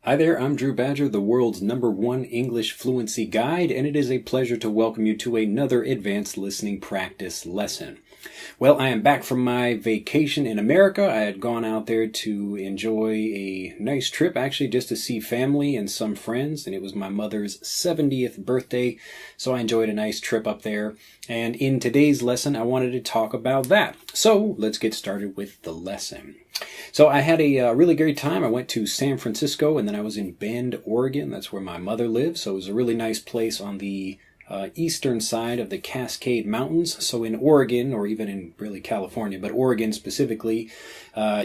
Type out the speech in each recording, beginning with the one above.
Hi there, I'm Drew Badger, the world's #1 English fluency guide, and it is a pleasure to welcome you to another advanced listening practice lesson. Well, I am back from my vacation in America. I had gone out there to enjoy a nice trip, actually just to see family and some friends, and it was my mother's 70th birthday, so I enjoyed a nice trip up there. And in today's lesson, I wanted to talk about that. So let's get started with the lesson. So I had a really great time. I went to San Francisco, and then I was in Bend, Oregon. That's where my mother lives. So it was a really nice place on the eastern side of the Cascade Mountains. So in Oregon, or even in really California, but Oregon specifically,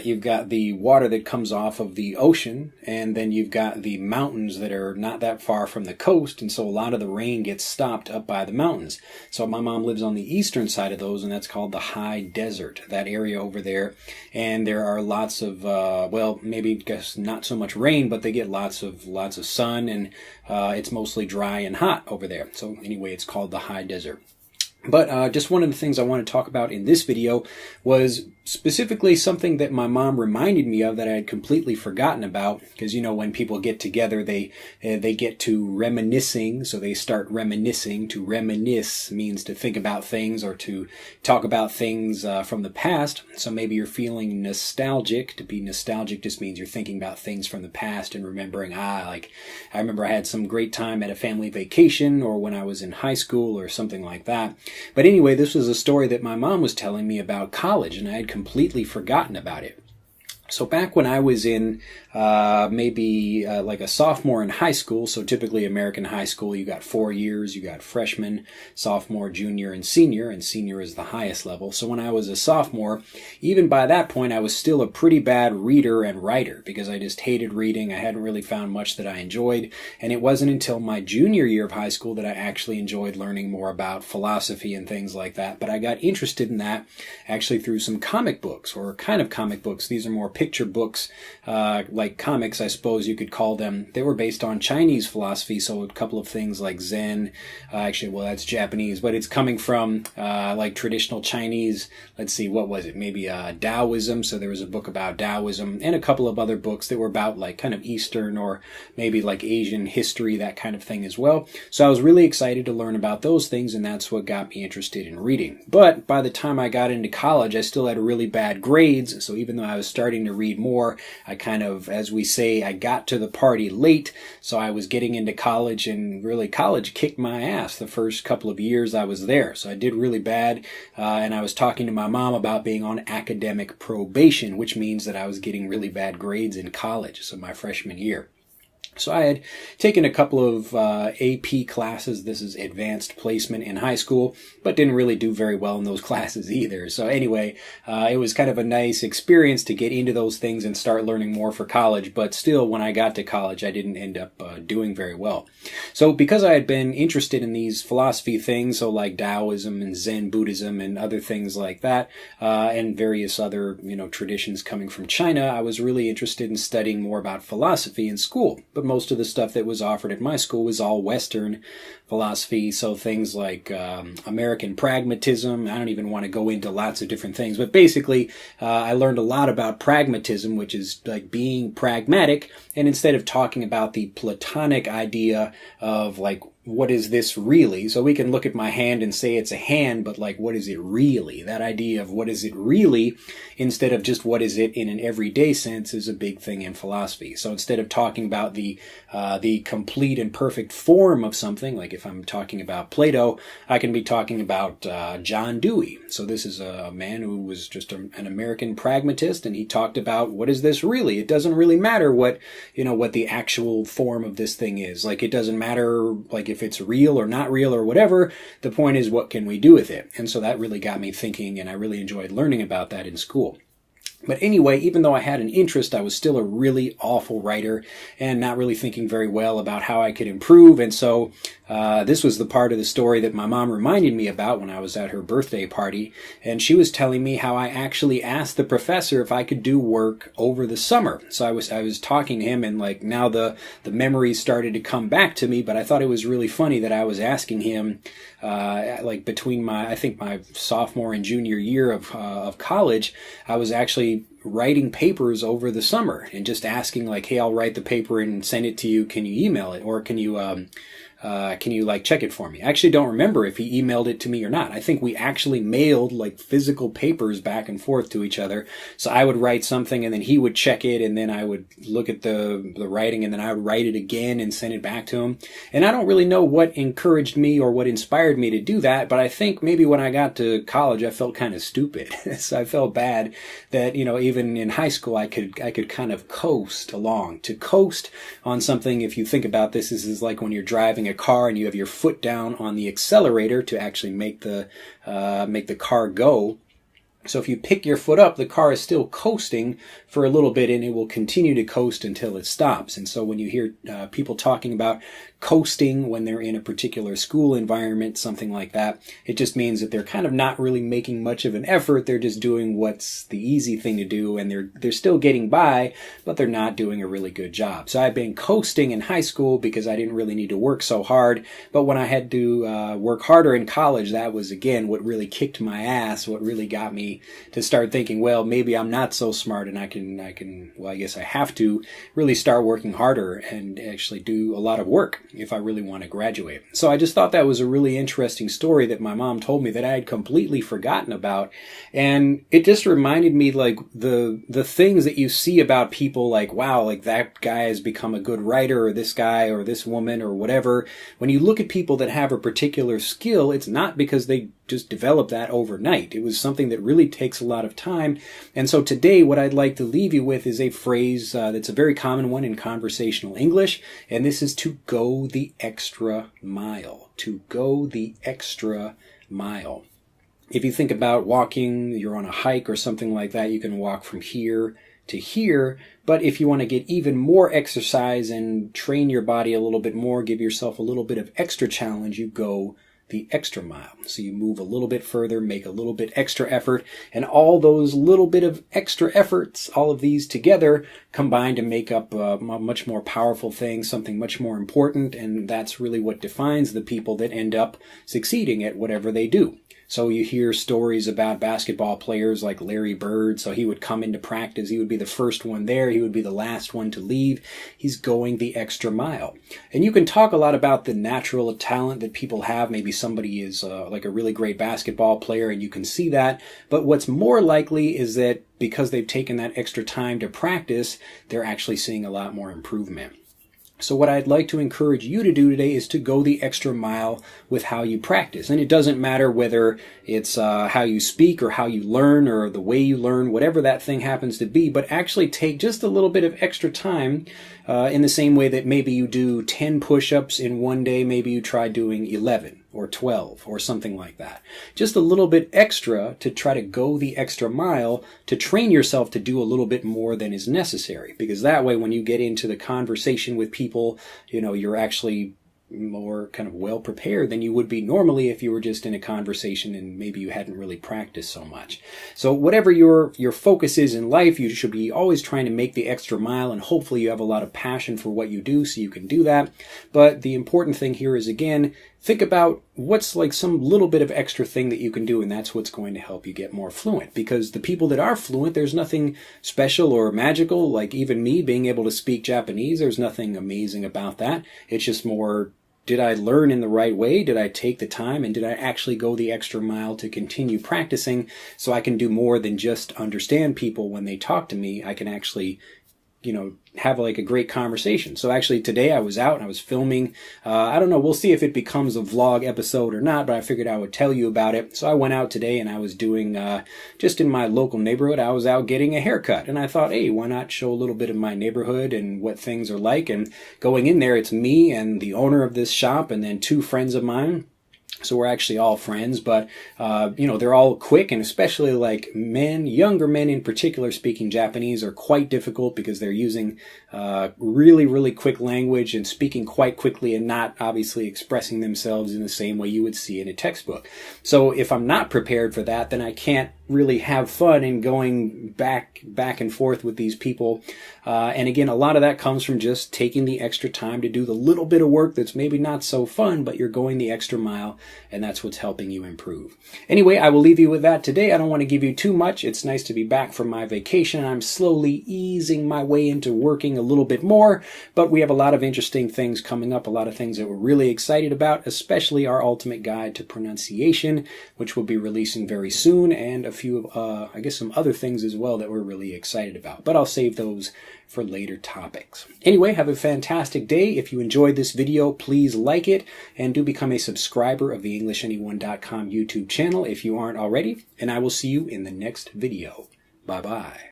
you've got the water that comes off of the ocean, and then you've got the mountains that are not that far from the coast, and so a lot of the rain gets stopped up by the mountains. So my mom lives on the eastern side of those, and that's called the high desert, that area over there. And there are lots of, well, maybe guess not so much rain, but they get lots of sun, and it's mostly dry and hot over there. So anyway, it's called the high desert. But just one of the things I want to talk about in this video was specifically something that my mom reminded me of that I had completely forgotten about. Because, you know, when people get together, they get to reminiscing. So they start reminiscing. To reminisce means to think about things or to talk about things from the past. So maybe you're feeling nostalgic. To be nostalgic just means you're thinking about things from the past and remembering, like I remember I had some great time at a family vacation, or when I was in high school or something like that. But anyway, this was a story that my mom was telling me about college, and I had completely forgotten about it. So back when I was in maybe like a sophomore in high school, so typically American high school, you got 4 years, you got freshman, sophomore, junior, and senior is the highest level. So when I was a sophomore, even by that point, I was still a pretty bad reader and writer because I just hated reading. I hadn't really found much that I enjoyed, and it wasn't until my junior year of high school that I actually enjoyed learning more about philosophy and things like that. But I got interested in that actually through some comic books, or kind of comic books. These are more picture books, like comics, I suppose you could call them. They were based on Chinese philosophy, so a couple of things like Zen, actually, well, that's Japanese, but it's coming from like traditional Chinese, let's see, what was it, maybe Taoism, so there was a book about Taoism, and a couple of other books that were about like kind of Eastern or maybe like Asian history, that kind of thing as well. So I was really excited to learn about those things, and that's what got me interested in reading. But by the time I got into college, I still had really bad grades, so even though I was starting to read more, I kind of, as we say, I got to the party late, so I was getting into college, and really college kicked my ass the first couple of years I was there. So I did really bad, and I was talking to my mom about being on academic probation, which means that I was getting really bad grades in college, so my freshman year. So I had taken a couple of AP classes. This is advanced placement in high school, but didn't really do very well in those classes either. So anyway, it was kind of a nice experience to get into those things and start learning more for college. But still, when I got to college, I didn't end up doing very well. So because I had been interested in these philosophy things, so like Taoism and Zen Buddhism and other things like that, and various other, traditions coming from China, I was really interested in studying more about philosophy in school. But most of the stuff that was offered at my school was all Western philosophy, so things like American pragmatism. I don't even want to go into lots of different things, but basically I learned a lot about pragmatism, which is like being pragmatic, and instead of talking about the Platonic idea of like, what is this really? So we can look at my hand and say it's a hand, but like, what is it really? That idea of what is it really, instead of just what is it in an everyday sense, is a big thing in philosophy. So instead of talking about the complete and perfect form of something, like if I'm talking about Plato, I can be talking about John Dewey. So this is a man who was just an American pragmatist, and he talked about what is this really? It doesn't really matter what the actual form of this thing is. Like, it doesn't matter, like, if it's real or not real or whatever. The point is, what can we do with it? And so that really got me thinking, and I really enjoyed learning about that in school. But anyway, even though I had an interest, I was still a really awful writer and not really thinking very well about how I could improve. And so this was the part of the story that my mom reminded me about when I was at her birthday party. And she was telling me how I actually asked the professor if I could do work over the summer. So I was talking to him, and like now the memories started to come back to me. But I thought it was really funny that I was asking him like between my sophomore and junior year of college, I was actually writing papers over the summer and just asking like, hey, I'll write the paper and send it to you. Can you email it? Or can you like check it for me? I actually don't remember if he emailed it to me or not. I think we actually mailed like physical papers back and forth to each other. So I would write something and then he would check it, and then I would look at the writing, and then I would write it again and send it back to him. And I don't really know what encouraged me or what inspired me to do that, but I think maybe when I got to college I felt kind of stupid. So I felt bad that, even in high school I could kind of coast along. To coast on something, if you think about this is like when you're driving a car and you have your foot down on the accelerator to actually make the car go. So if you pick your foot up, the car is still coasting for a little bit, and it will continue to coast until it stops. And so when you hear people talking about coasting when they're in a particular school environment, something like that, it just means that they're kind of not really making much of an effort. They're just doing what's the easy thing to do, and they're still getting by, but they're not doing a really good job. So I've been coasting in high school because I didn't really need to work so hard. But when I had to work harder in college, that was, again, what really kicked my ass, what really got me to start thinking, well, maybe I'm not so smart, and I guess I have to really start working harder and actually do a lot of work if I really want to graduate. So I just thought that was a really interesting story that my mom told me that I had completely forgotten about. And it just reminded me, like, the things that you see about people, like, wow, like that guy has become a good writer, or this guy or this woman or whatever. When you look at people that have a particular skill, it's not because they just develop that overnight. It was something that really takes a lot of time. And so today, what I'd like to leave you with is a phrase that's a very common one in conversational English, and this is to go the extra mile. To go the extra mile. If you think about walking, you're on a hike or something like that, you can walk from here to here. But if you want to get even more exercise and train your body a little bit more, give yourself a little bit of extra challenge, you go the extra mile. So you move a little bit further, make a little bit extra effort, and all those little bit of extra efforts, all of these together combine to make up a much more powerful thing, something much more important, and that's really what defines the people that end up succeeding at whatever they do. So you hear stories about basketball players like Larry Bird. So he would come into practice. He would be the first one there. He would be the last one to leave. He's going the extra mile. And you can talk a lot about the natural talent that people have. Maybe somebody is like a really great basketball player, and you can see that. But what's more likely is that because they've taken that extra time to practice, they're actually seeing a lot more improvement. So what I'd like to encourage you to do today is to go the extra mile with how you practice. And it doesn't matter whether it's how you speak or how you learn or the way you learn, whatever that thing happens to be, but actually take just a little bit of extra time in the same way that maybe you do 10 push-ups in one day, maybe you try doing 11 or 12 or something like that. Just a little bit extra to try to go the extra mile to train yourself to do a little bit more than is necessary. Because that way, when you get into the conversation with people, you're actually more kind of well prepared than you would be normally if you were just in a conversation and maybe you hadn't really practiced so much. So whatever your focus is in life, you should be always trying to make the extra mile, and hopefully you have a lot of passion for what you do so you can do that. But the important thing here is, again, think about what's like some little bit of extra thing that you can do, and that's what's going to help you get more fluent. Because the people that are fluent, there's nothing special or magical. Like even me being able to speak Japanese, there's nothing amazing about that. It's just more, did I learn in the right way? Did I take the time? And did I actually go the extra mile to continue practicing so I can do more than just understand people when they talk to me? I can actually have like a great conversation. So actually today I was out and I was filming. I don't know, we'll see if it becomes a vlog episode or not, but I figured I would tell you about it. So I went out today and I was doing, just in my local neighborhood, I was out getting a haircut. And I thought, hey, why not show a little bit of my neighborhood and what things are like? And going in there, it's me and the owner of this shop and then 2 friends of mine. So we're actually all friends, but, they're all quick, and especially like men, younger men in particular, speaking Japanese are quite difficult because they're using really, really quick language and speaking quite quickly and not obviously expressing themselves in the same way you would see in a textbook. So if I'm not prepared for that, then I can't really have fun in going back and forth with these people. And again, a lot of that comes from just taking the extra time to do the little bit of work that's maybe not so fun, but you're going the extra mile, and that's what's helping you improve. Anyway, I will leave you with that today. I don't want to give you too much. It's nice to be back from my vacation. I'm slowly easing my way into working a little bit more, but we have a lot of interesting things coming up, a lot of things that we're really excited about, especially our ultimate guide to pronunciation, which we'll be releasing very soon, and a few of, I guess, some other things as well that we're really excited about. But I'll save those for later topics. Anyway, have a fantastic day. If you enjoyed this video, please like it, and do become a subscriber of the EnglishAnyone.com YouTube channel if you aren't already, and I will see you in the next video. Bye-bye.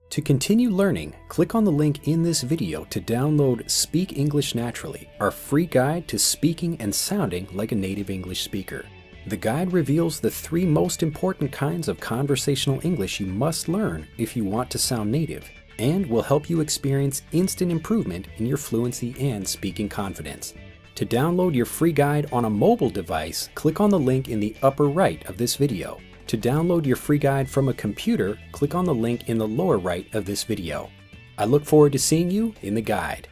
To continue learning, click on the link in this video to download Speak English Naturally, our free guide to speaking and sounding like a native English speaker. The guide reveals the 3 most important kinds of conversational English you must learn if you want to sound native, and will help you experience instant improvement in your fluency and speaking confidence. To download your free guide on a mobile device, click on the link in the upper right of this video. To download your free guide from a computer, click on the link in the lower right of this video. I look forward to seeing you in the guide.